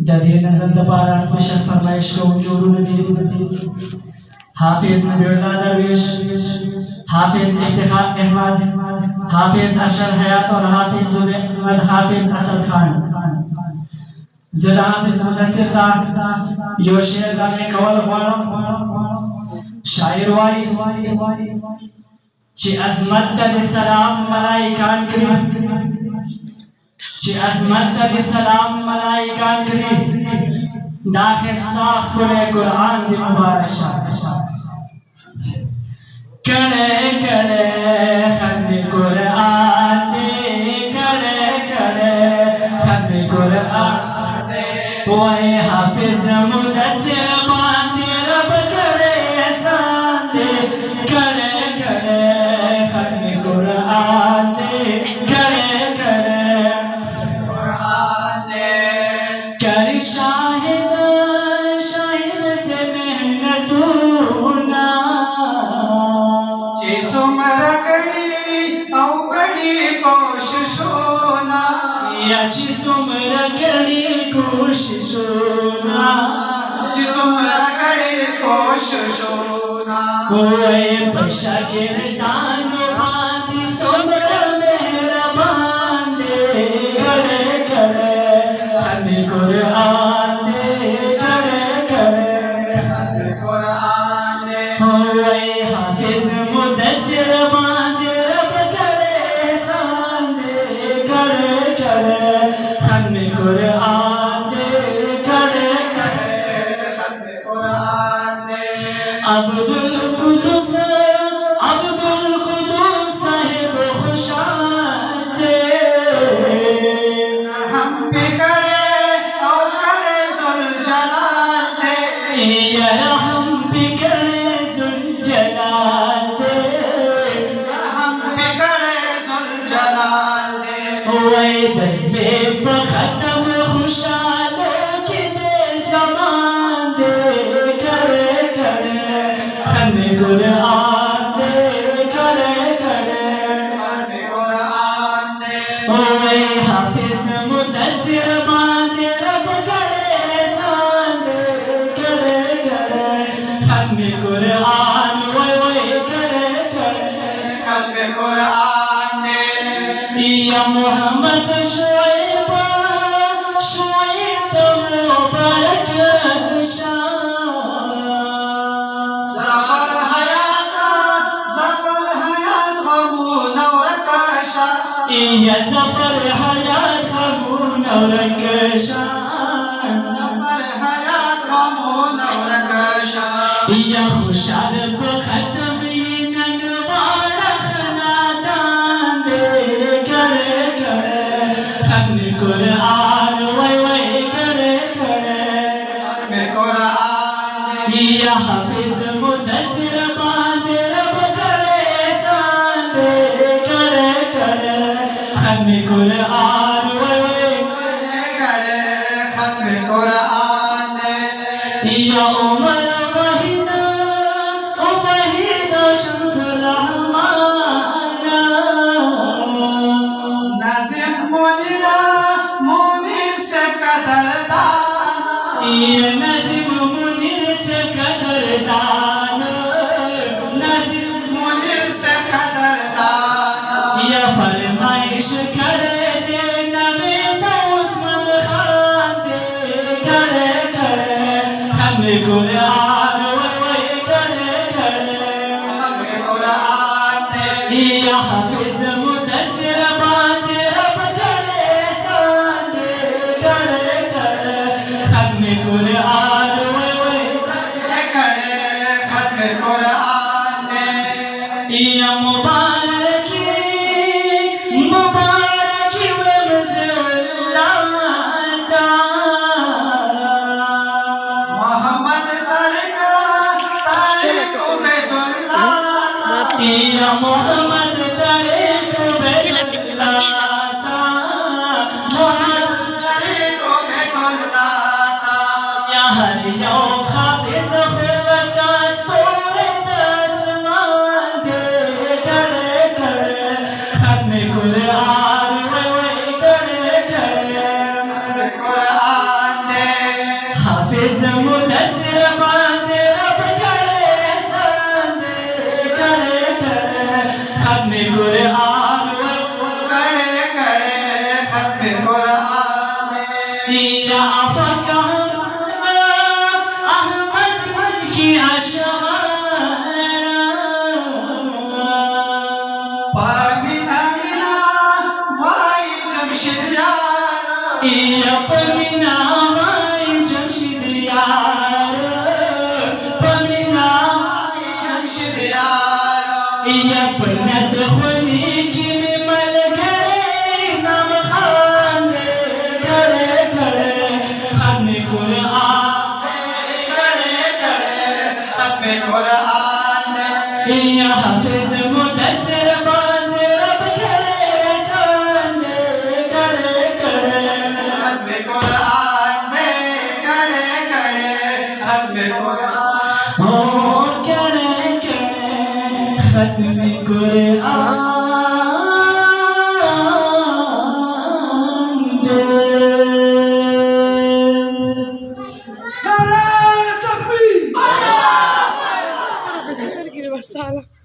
दबे नजर दबारा स्पेशल फरमाइश को हाफिज नबीउल्लाह दरवेश, हाफिज इफ्तिखार अहमद, हाफिज अरशद हयात और हाफिज जुबैर, हाफिज असद खान, जिला हाफिज मुदस्सिर का यो शेर गाने कवल वाला शायर वाई ची अजमत दी सलाम मलाइकान करी, ची अजमत दी सलाम मलाइकान करी दाखिस्ता खुले कुरान दी मुबारक शाह करे करे खत्म कुरान दे करे करे खत्म कुरान दे ओए हाफिज मुदस्सिर बांधे रब करे एहसान दे करे करे खत्म कुरान दे करे करे कुरान दे करी शाहिद शाहिद से मेहनतूना याची सुमरा कड़ी कोशिशोना ओए पैसा के दानो बांधी सुमरा मेहरबान दे करे करे हमें कुरान दे करे करे हमें कुरान दे ओए हाफिज मुदस्सिर बांधे रब करे एहसान दे करे करे हमें कुरान दे करे करे हमें कुरान दे अब्दुल कुदूस साहिब खुशाद दे हम पे करे और करे जुल जलाल दे यार हम पे करे जुल जलाल दे हम पे करे जुल जलाल दे ओए तस्बे पे खत्म खुशालो के दे ज़मान दे करे करे हमें कुरान दे करे करे हमें कुरान दे ओए हाफिज मुदस्सिर बांधे रब करे एहसान दे करे करे हमें कुरान ओए करे करे हमें कुरान दे या मोहम्मद शुएब मुबारक शाह ज़फर हयात या ज़फर हयात मुनव्वरक शाह या खुशाल को खत्म ननवारा खनादान दे करे करे हमें कुरान वही करे करे हमें कुरान या हाफिज मुदस्सिर बांधे रब करे एहसान दे करे करे हमें कुरान वही करे हमें कुरान या उमर वहीदा शम्सुर रहमाना नाज़िम मुनीर से कदरदान ये नाज़िम मुनीर से कदरदान नाज़िम मुनीर से कदरदान या फरमाइश करे दे नबी उस्मान खान दे करे करे हमें कुरान वही करे करे हमें कुरान या हाफिज मुदस्सिर बांधे रब करे एहसान दे करे करे हमें कुरान वही करे हमें कुरान या मुबारकी या मोहम्मद तारीक बेदुल्लाह या हर यौम हाफिज खुदा का सूरत आसमान दे करे मुदस्सिर बांधे रब करे संदे करे करे खत्म कुरान करे करे खत्म कुरान या अफका अहमद की अशआर पामिना मिना वाई जमशिद यार या पमीना वाई जमशिद यार पमीना वाई जमशिद यार या पन्नत खुनी की मल करे नाम खान करे करे खत्म कुरान करे करे खत्म कुरान या हाफिज मुदस्सिर बांधे रब करे संदे करे करे खत्म कुरान करे करे खत्म कुरान हो करे करे खत्म कुरान Salah.